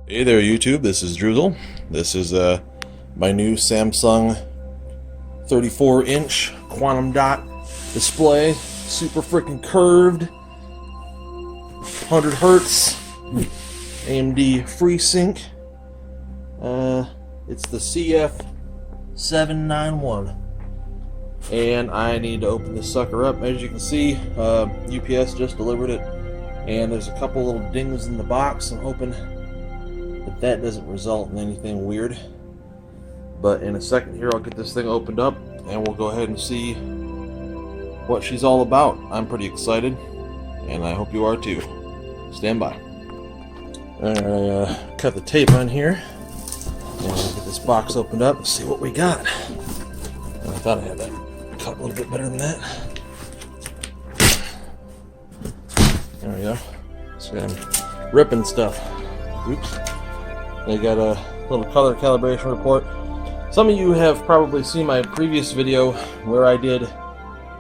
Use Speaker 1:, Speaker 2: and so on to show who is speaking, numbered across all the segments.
Speaker 1: Hey there YouTube, this is Droozle. This is my new Samsung 34-inch quantum dot display. Super freaking curved, 100 hertz, AMD FreeSync. It's the CF791. And I need to open this sucker up. As you can see, UPS just delivered it. And there's a couple little dings in the box. I'm hoping that doesn't result in anything weird. But in a second here I'll get this thing opened up and we'll go ahead and see what she's all about. I'm pretty excited and I hope you are too. Stand by. Alright, cut the tape on here and we'll get this box opened up and see what we got. And I thought I had that cut a little bit better than that. There we go. So I'm ripping stuff. Oops. They got a little color calibration report. Some of you have probably seen my previous video where I did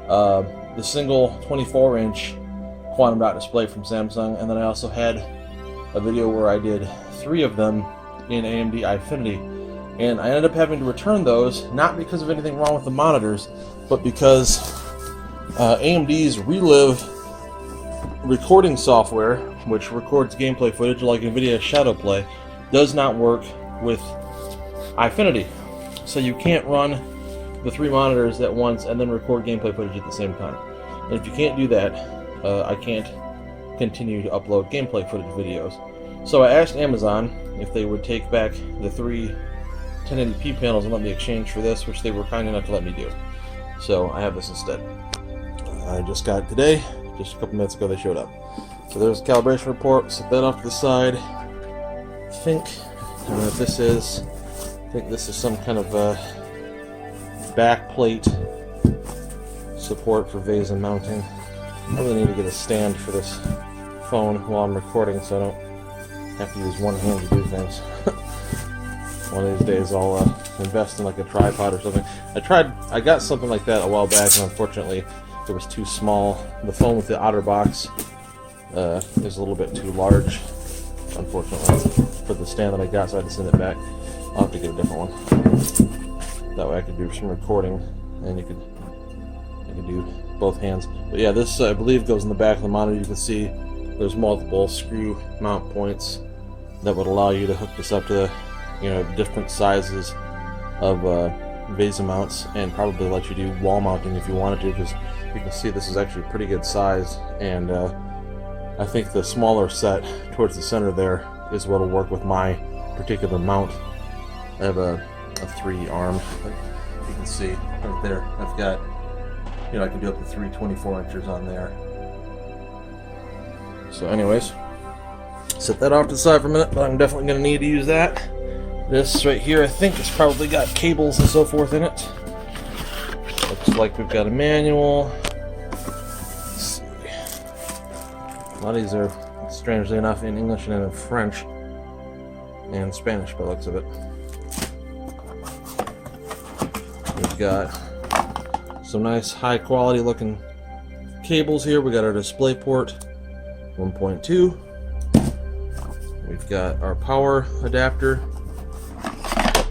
Speaker 1: the single 24-inch quantum dot display from Samsung, and then I also had a video where I did 3 of them in AMD Eyefinity. And I ended up having to return those, not because of anything wrong with the monitors, but because AMD's Relive recording software, which records gameplay footage like NVIDIA Shadowplay, does not work with Eyefinity. So you can't run the 3 monitors at once and then record gameplay footage at the same time. And if you can't do that, I can't continue to upload gameplay footage videos. So I asked Amazon if they would take back the 3 1080p panels and let me exchange for this, which they were kind enough to let me do. So I have this instead. I just got it today. Just a couple minutes ago they showed up. So there's a calibration report. Set that off to the side. I don't know what this is. I think this is some kind of back plate support for VESA mounting. I really need to get a stand for this phone while I'm recording so I don't have to use one hand to do things. One of these days I'll invest in like a tripod or something. I got something like that a while back, and unfortunately it was too small. The phone with the OtterBox is a little bit too large, unfortunately, for the stand that I got, so I had to send it back. I'll have to get a different one. That way I could do some recording, and I could do both hands. But yeah, this I believe goes in the back of the monitor. You can see there's multiple screw mount points that would allow you to hook this up to, different sizes of VESA mounts, and probably let you do wall mounting if you wanted to, because you can see this is actually a pretty good size, and I think the smaller set towards the center there is what will work with my particular mount. I have a 3-arm, you can see right there. I've got, I can do up to 3 24-inchers on there. So anyways, set that off to the side for a minute, but I'm definitely going to need to use that. This right here I think has probably got cables and so forth in it. Looks like we've got a manual. Let's see. A lot of these are, strangely enough, in English and in French and Spanish by the looks of it. We've got some nice high quality looking cables here. We got our display port 1.2. We've got our power adapter,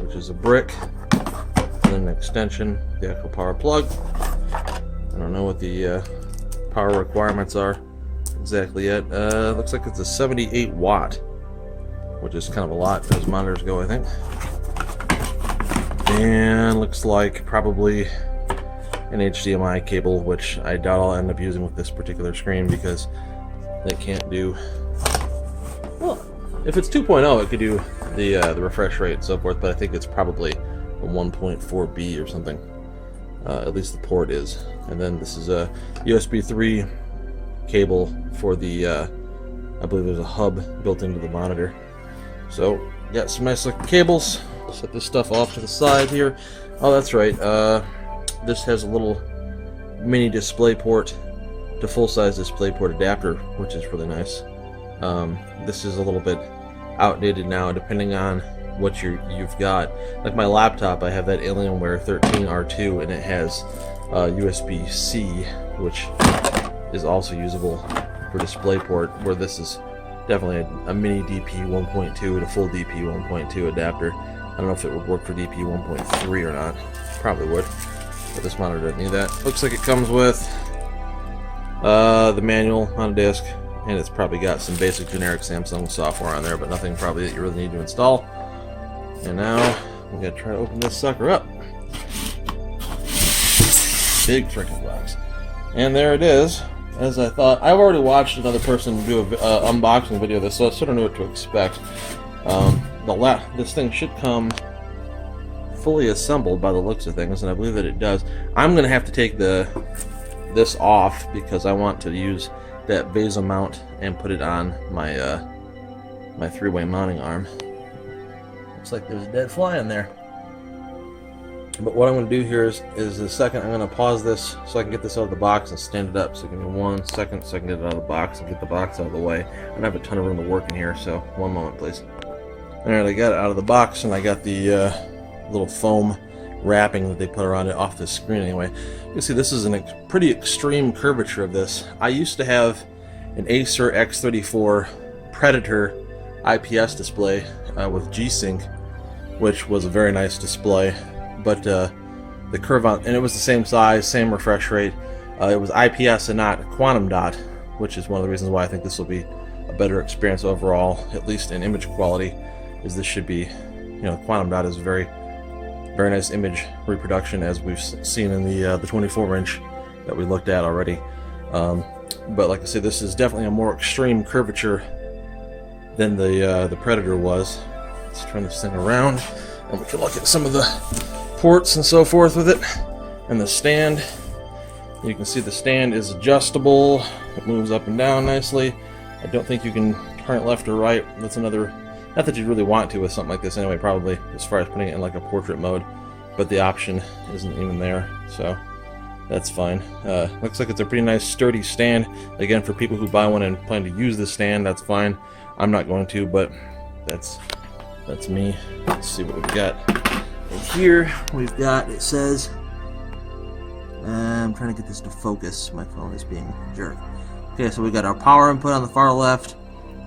Speaker 1: which is a brick, and then an extension, the actual power plug. I don't know what the power requirements are exactly yet. Looks like it's a 78 watt, which is kind of a lot as monitors go, I think. And looks like probably an HDMI cable, which I doubt I'll end up using with this particular screen because they can't do, well, if it's 2.0 it could do the refresh rate and so forth, but I think it's probably a 1.4B or something. At least the port is. And then this is a USB 3 cable for the, I believe there's a hub built into the monitor. So, got some nice looking cables. Set this stuff off to the side here. Oh, that's right. This has a little mini display port to full-size display port adapter, which is really nice. This is a little bit outdated now, depending on what you've got. Like my laptop, I have that Alienware 13R2, and it has USB-C, which is also usable for DisplayPort, where this is definitely a mini DP 1.2 to full DP 1.2 adapter. I don't know if it would work for DP 1.3 or not. Probably would, but this monitor doesn't need that. Looks like it comes with the manual on a disc, and it's probably got some basic generic Samsung software on there, but nothing probably that you really need to install. And now we gotta try to open this sucker up. Big freaking box. And there it is. As I thought, I've already watched another person do a unboxing video of this, so I sort of knew what to expect. This thing should come fully assembled by the looks of things, and I believe that it does. I'm going to have to take this off because I want to use that VESA mount and put it on my my three-way mounting arm. Looks like there's a dead fly in there. But what I'm going to do here is in a second I'm going to pause this so I can get this out of the box and stand it up. So give me 1 second so I can get it out of the box and get the box out of the way. I don't have a ton of room to work in here, so 1 moment please. Alright, I got it out of the box, and I got the little foam wrapping that they put around it off the screen anyway. You can see this is a pretty extreme curvature of this. I used to have an Acer X34 Predator IPS display with G-Sync, which was a very nice display, but the curve on, and it was the same size, same refresh rate. It was IPS and not quantum dot, which is one of the reasons why I think this will be a better experience overall, at least in image quality. Is this should be, you know, quantum dot is very nice image reproduction, as we've seen in the 24-inch that we looked at already. But like I said, this is definitely a more extreme curvature than the Predator was. Let's turn this thing around, and we can look at some of the ports and so forth with it, and the stand. You can see the stand is adjustable. It moves up and down nicely. I don't think you can turn it left or right. That's another. Not that you'd really want to with something like this anyway, probably, as far as putting it in like a portrait mode, but the option isn't even there, so that's fine. Looks like it's a pretty nice sturdy stand. Again, for people who buy one and plan to use the stand, that's fine. I'm not going to, but that's me. Let's see what we've got. And here we've got, it says, I'm trying to get this to focus. My phone is being a jerk. Okay, so we got our power input on the far left.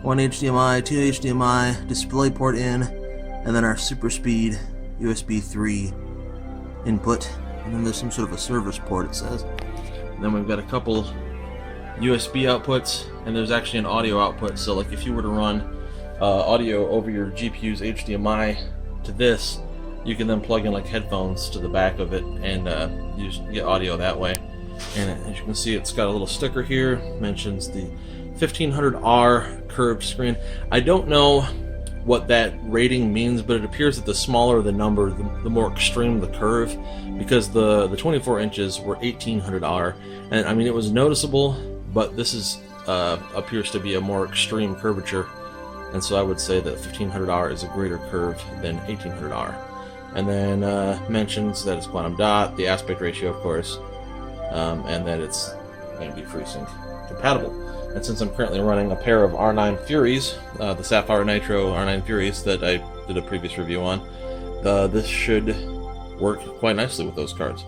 Speaker 1: 1 HDMI, 2 HDMI, display port in, and then our super speed USB 3 input, and then there's some sort of a service port, it says. And then we've got a couple USB outputs, and there's actually an audio output, so like if you were to run audio over your GPU's HDMI to this, you can then plug in like headphones to the back of it and get audio that way. And as you can see, it's got a little sticker here, mentions the 1500R curved screen. I don't know what that rating means, but it appears that the smaller the number, the more extreme the curve, because the 24 inches were 1800R, and I mean it was noticeable, but this is appears to be a more extreme curvature, and so I would say that 1500R is a greater curve than 1800R. And then mentions that it's quantum dot, the aspect ratio, of course, and that it's going to be FreeSync compatible. And since I'm currently running a pair of R9 Furies, the Sapphire Nitro R9 Furies that I did a previous review on, this should work quite nicely with those cards.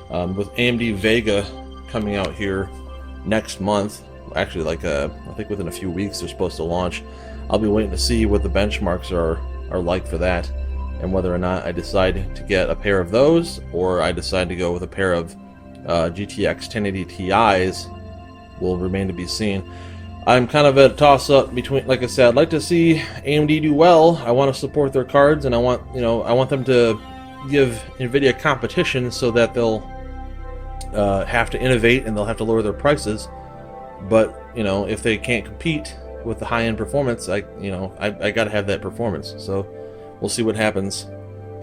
Speaker 1: With AMD Vega coming out here next month, actually like I think within a few weeks they're supposed to launch, I'll be waiting to see what the benchmarks are like for that, and whether or not I decide to get a pair of those or I decide to go with a pair of GTX 1080 Ti's will remain to be seen. I'm kind of at a toss-up between, like I said, I'd like to see AMD do well. I want to support their cards, and I want them to give NVIDIA competition so that they'll have to innovate and they'll have to lower their prices. But if they can't compete with the high-end performance, I got to have that performance. So we'll see what happens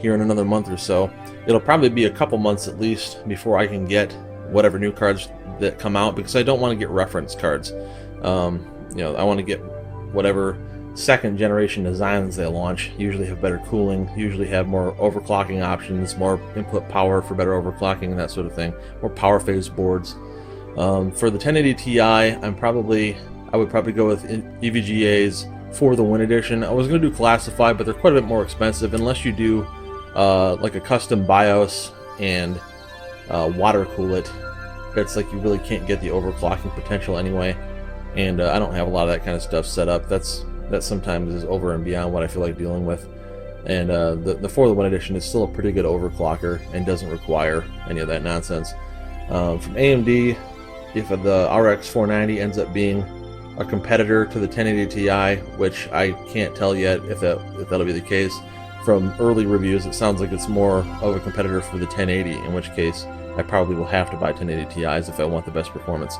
Speaker 1: here in another month or so. It'll probably be a couple months at least before I can get whatever new cards that come out, because I don't want to get reference cards. I want to get whatever second generation designs they launch. Usually have better cooling, usually have more overclocking options, more input power for better overclocking and that sort of thing, more power phase boards. For the 1080 Ti, I would probably go with EVGAs for the Win Edition. I was going to do classified, but they're quite a bit more expensive unless you do like a custom BIOS and water cool it. It's like you really can't get the overclocking potential anyway. and I don't have a lot of that kind of stuff set up. That sometimes is over and beyond what I feel like dealing with. And the Formula 1 edition is still a pretty good overclocker and doesn't require any of that nonsense. From AMD, if the RX 490 ends up being a competitor to the 1080 Ti, which I can't tell yet if that'll be the case. From early reviews, it sounds like it's more of a competitor for the 1080, in which case I probably will have to buy 1080 Ti's if I want the best performance.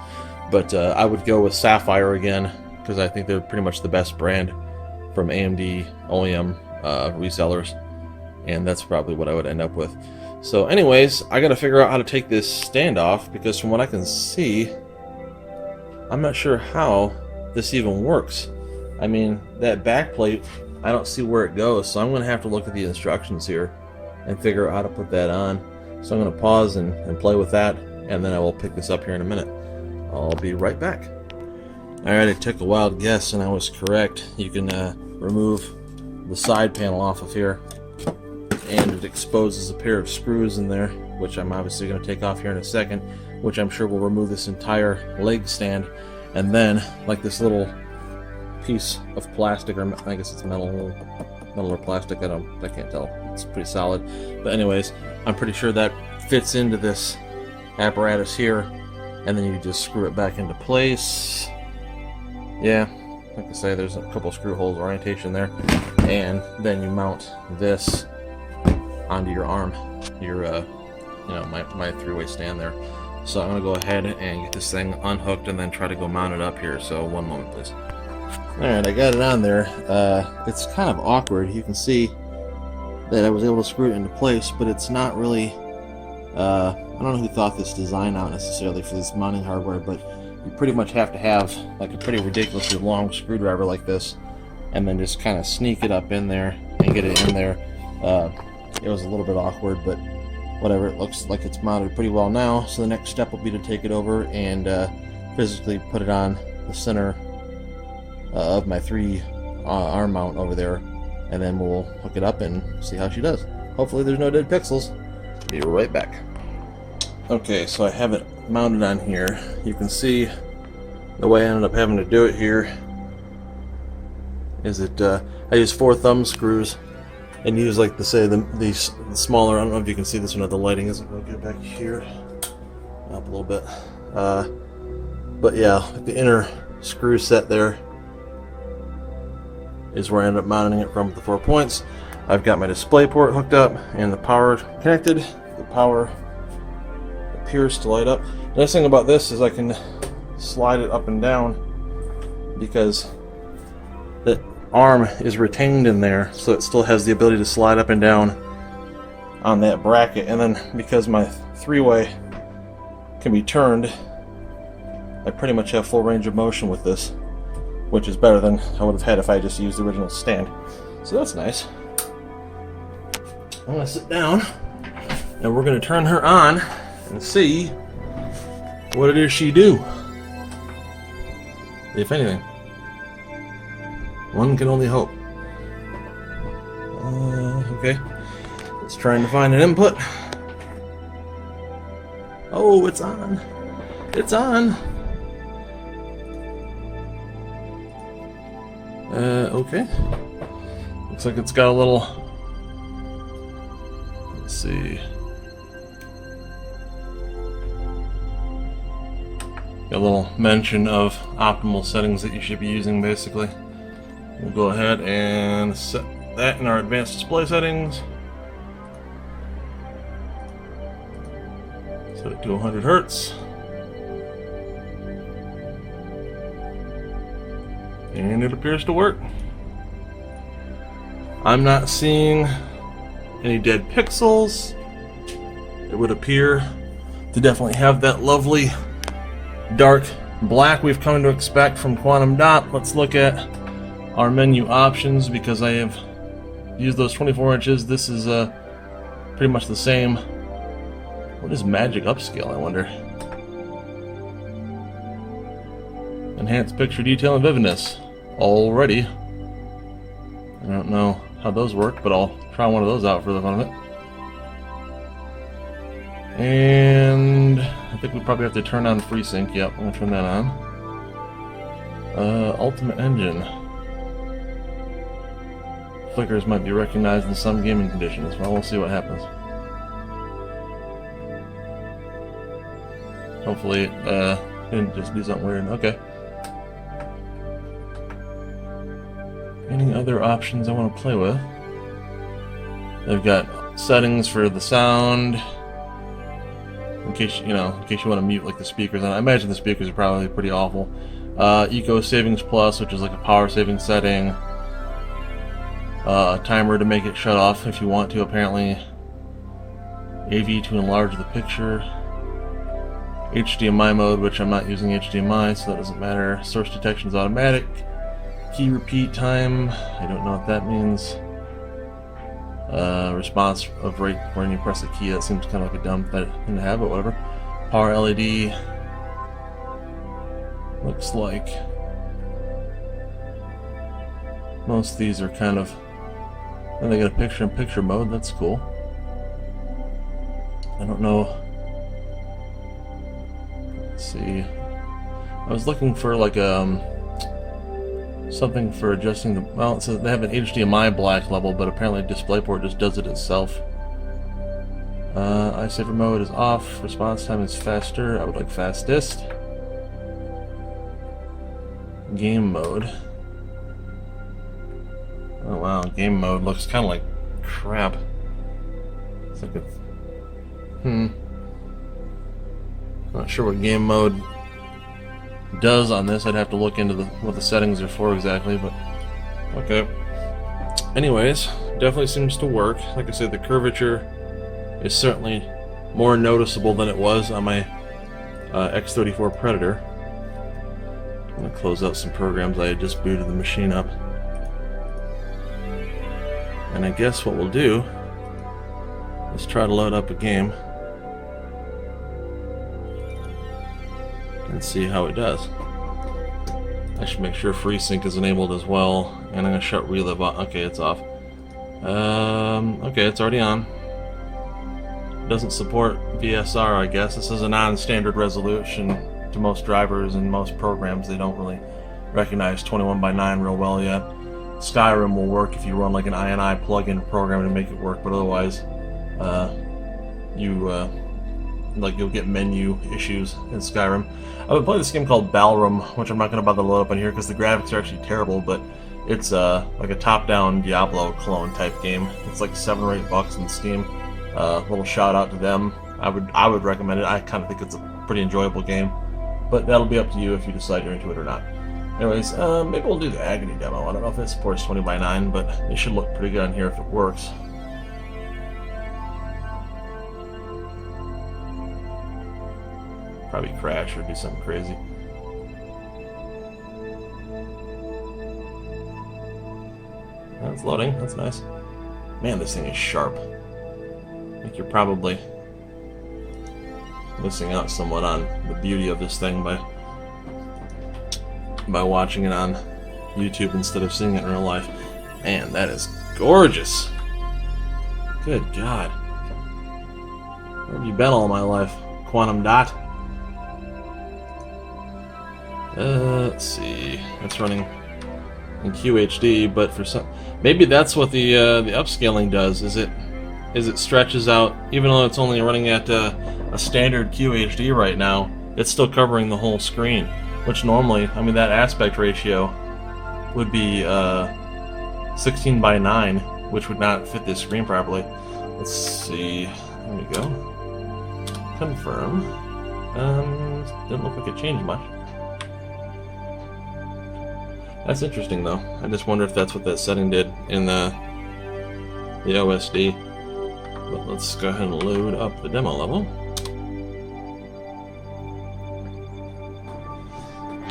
Speaker 1: But I would go with Sapphire again, because I think they're pretty much the best brand from AMD OEM resellers, and that's probably what I would end up with. So anyways, I gotta figure out how to take this stand off, because from what I can see, I'm not sure how this even works. I mean, that back plate, I don't see where it goes, so I'm gonna have to look at the instructions here and figure out how to put that on. So I'm gonna pause and play with that, and then I will pick this up here in a minute. I'll be right back. Alright, I took a wild guess and I was correct. You can remove the side panel off of here, and it exposes a pair of screws in there, which I'm obviously going to take off here in a second, which I'm sure will remove this entire leg stand. And then, like this little piece of plastic, or I guess it's metal or plastic, I can't tell, it's pretty solid. But anyways, I'm pretty sure that fits into this apparatus here, and then you just screw it back into place. Yeah, like I say, there's a couple screw holes orientation there, and then you mount this onto your arm, your my three-way stand there. So I'm gonna go ahead and get this thing unhooked and then try to go mount it up here. So one moment, please. All right, I got it on there. It's kind of awkward. You can see that I was able to screw it into place, but it's not really. I don't know who thought this design out necessarily for this mounting hardware, but you pretty much have to have like a pretty ridiculously long screwdriver like this, and then just kind of sneak it up in there and get it in there. It was a little bit awkward, but whatever. It looks like it's mounted pretty well now. So the next step will be to take it over and physically put it on the center of my arm mount over there, and then we'll hook it up and see how she does. Hopefully there's no dead pixels. Be right back. Okay, so I have it mounted on here. You can see the way I ended up having to do it here is that I use 4 thumb screws and use, like, the smaller, I don't know if you can see this one at the lighting isn't really good back here, up a little bit, but yeah, the inner screw set there is where I ended up mounting it from, the 4 points. I've got my display port hooked up and the power connected. The power appears to light up. The nice thing about this is I can slide it up and down because the arm is retained in there, so it still has the ability to slide up and down on that bracket. And then because my 3-way can be turned, I pretty much have full range of motion with this, which is better than I would have had if I just used the original stand. So that's nice. I'm going to sit down and we're going to turn her on and see what it is she do, if anything. One can only hope. Okay, it's trying to find an input. Oh, it's on. It's on. Okay. Looks like it's got a little. Let's see. A little mention of optimal settings that you should be using, basically. We'll go ahead and set that in our advanced display settings. Set it to 100 Hertz. And it appears to work. I'm not seeing any dead pixels. It would appear to definitely have that lovely dark black we've come to expect from Quantum Dot. Let's look at our menu options, because I have used those 24 inches. This is pretty much the same. What is Magic Upscale, I wonder? Enhanced picture detail and vividness. Already. I don't know how those work, but I'll try one of those out for the fun of it. And I think we probably have to turn on FreeSync. Yep, I'm going to turn that on. Ultimate Engine. Flickers might be recognized in some gaming conditions. Well, we'll see what happens. Hopefully it didn't just do something weird. Okay. Any other options I want to play with? They've got settings for the sound. In case you want to mute like the speakers. And I imagine the speakers are probably pretty awful. Eco Savings Plus, which is like a power saving setting. A timer to make it shut off if you want to, apparently. AV to enlarge the picture. HDMI mode, which I'm not using HDMI, so that doesn't matter. Source detection is automatic. Key repeat time, I don't know what that means. Response of rate when you press a key, that seems kind of like a dumb thing to have, but whatever. Power LED. Looks like most of these are kind of, and they got a picture-in-picture mode, that's cool. I don't know. Let's see. I was looking for like something for adjusting the, well, it says they have an HDMI black level, but apparently DisplayPort just does it itself. iSaver mode is off. Response time is faster. I would like fastest. Game mode. Oh wow, game mode looks kind of like crap. It's like a... Not sure what game mode does on this. I'd have to look into what the settings are for exactly, but okay. Anyways, definitely seems to work. Like I said, the curvature is certainly more noticeable than it was on my X34 Predator. I'm going to close out some programs. I had just booted the machine up. And I guess what we'll do is try to load up a game and see how it does. I should make sure FreeSync is enabled as well, and I'm going to shut Relive off. Okay, it's off. Okay, it's already on. Doesn't support VSR, I guess. This is a non-standard resolution to most drivers and most programs. They don't really recognize 21:9 real well yet. Skyrim will work if you run like an INI plugin program to make it work, but otherwise you'll get menu issues in Skyrim. I would play this game called Balrum, which I'm not going to bother to load up on here because the graphics are actually terrible, but it's like a top-down Diablo clone type game. It's like $7 or $8 in Steam. Little shout out to them. I would recommend it. I kind of think it's a pretty enjoyable game, but that'll be up to you if you decide you're into it or not. Anyways, maybe we'll do the Agony demo. I don't know if it supports 20:9, but it should look pretty good on here if it works. Probably crash or do something crazy. That's loading. That's nice. Man, this thing is sharp. I think you're probably missing out somewhat on the beauty of this thing by watching it on YouTube instead of seeing it in real life. Man, that is gorgeous. Good God. Where have you been all my life, Quantum Dot? Let's see. It's running in QHD, but for some, maybe that's what the upscaling does. Is it stretches out, even though it's only running at a standard QHD right now, it's still covering the whole screen. Which normally, I mean, that aspect ratio would be 16:9, which would not fit this screen properly. Let's see. There we go. Confirm. Didn't look like it changed much. That's interesting, though. I just wonder if that's what that setting did in the OSD. But let's go ahead and load up the demo level.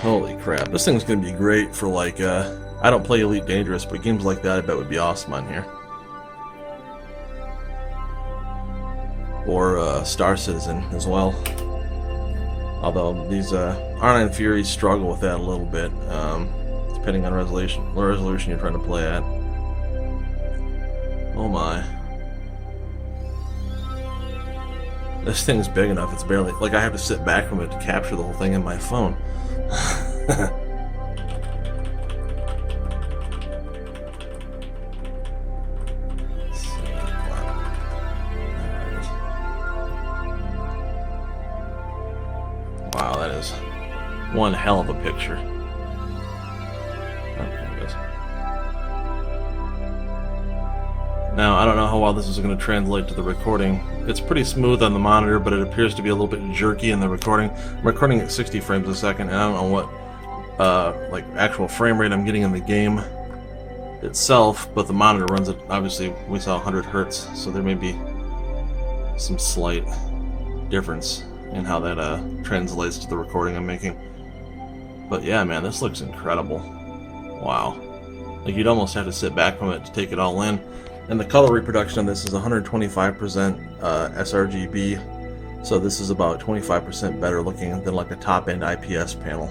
Speaker 1: Holy crap, this thing's gonna be great for like, I don't play Elite Dangerous, but games like that I bet would be awesome on here. Or Star Citizen as well. Although these R9 Furies struggle with that a little bit, depending on what resolution you're trying to play at. Oh my. This thing's big enough, it's barely, like I have to sit back from it to capture the whole thing in my phone. that is one hell of a picture. Now, I don't know how well this is going to translate to the recording. It's pretty smooth on the monitor, but it appears to be a little bit jerky in the recording. I'm recording at 60 frames a second, and I don't know what like actual frame rate I'm getting in the game itself, but the monitor runs at, obviously, we saw 100 hertz, so there may be some slight difference in how that translates to the recording I'm making. But yeah, man, this looks incredible. Wow. Like, you'd almost have to sit back from it to take it all in. And the color reproduction on this is 125% sRGB, so this is about 25% better looking than like a top-end IPS panel.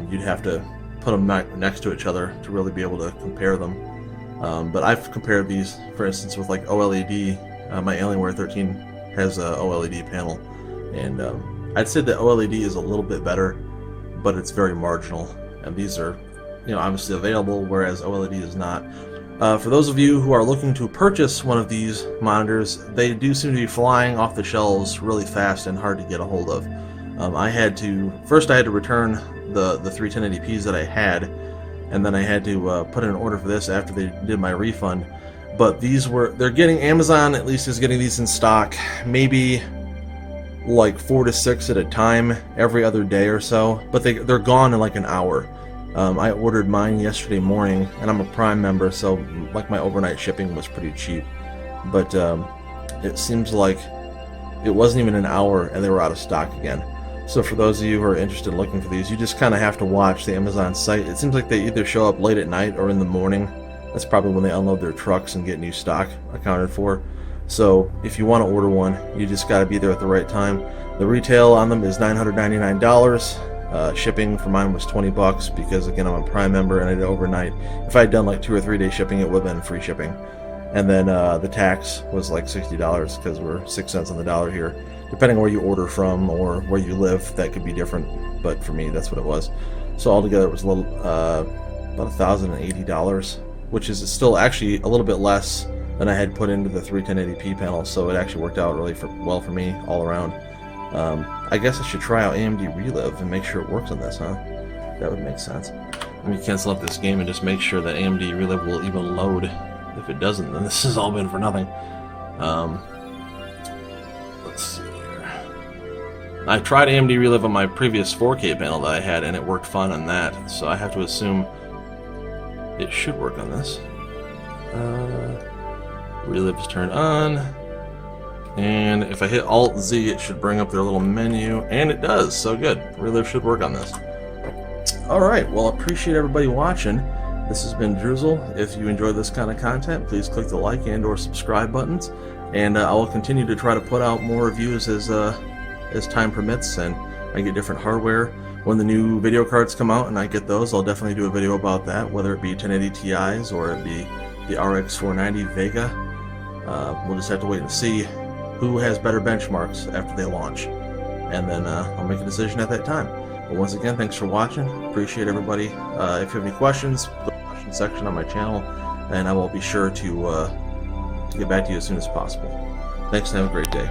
Speaker 1: You'd have to put them next to each other to really be able to compare them. But I've compared these, for instance, with like OLED. My Alienware 13 has a OLED panel, and I'd say that OLED is a little bit better, but it's very marginal. And these are, you know, obviously available, whereas OLED is not. For those of you who are looking to purchase one of these monitors, they do seem to be flying off the shelves really fast and hard to get a hold of. First I had to return the 31080p's that I had, and then I had to put in an order for this after they did my refund. But Amazon at least is getting these in stock, maybe like 4 to 6 at a time every other day or so, but they're gone in like an hour. I ordered mine yesterday morning, and I'm a Prime member, so like my overnight shipping was pretty cheap. But it seems like it wasn't even an hour, and they were out of stock again. So for those of you who are interested in looking for these, you just kind of have to watch the Amazon site. It seems like they either show up late at night or in the morning. That's probably when they unload their trucks and get new stock accounted for. So if you want to order one, you just got to be there at the right time. The retail on them is $999. Shipping for mine was $20 because, again, I'm a Prime member and I did overnight. If I had done like 2 or 3 day shipping, it would have been free shipping. And then the tax was like $60 because we're 6 cents on the dollar here. Depending on where you order from or where you live, that could be different. But for me, that's what it was. So altogether, it was a little about $1,080, which is still actually a little bit less than I had put into the 31080p panel. So it actually worked out really well for me all around. I guess I should try out AMD Relive and make sure it works on this, huh? That would make sense. Let me cancel out this game and just make sure that AMD Relive will even load. If it doesn't, then this has all been for nothing. Let's see here. I tried AMD Relive on my previous 4K panel that I had, and it worked fine on that, so I have to assume it should work on this. Relive is turned on. And if I hit Alt-Z, it should bring up their little menu, and it does, so good. Relive should work on this. Alright, well, appreciate everybody watching. This has been Drizzle. If you enjoy this kind of content, please click the like and or subscribe buttons, and I will continue to try to put out more reviews as time permits, and I get different hardware. When the new video cards come out and I get those, I'll definitely do a video about that, whether it be 1080 Ti's or it be the RX 490 Vega. We'll just have to wait and see who has better benchmarks after they launch, and then I'll make a decision at that time. But once again, thanks for watching. Appreciate everybody. If you have any questions, put in the question section on my channel, and I will be sure to get back to you as soon as possible. Thanks, and have a great day.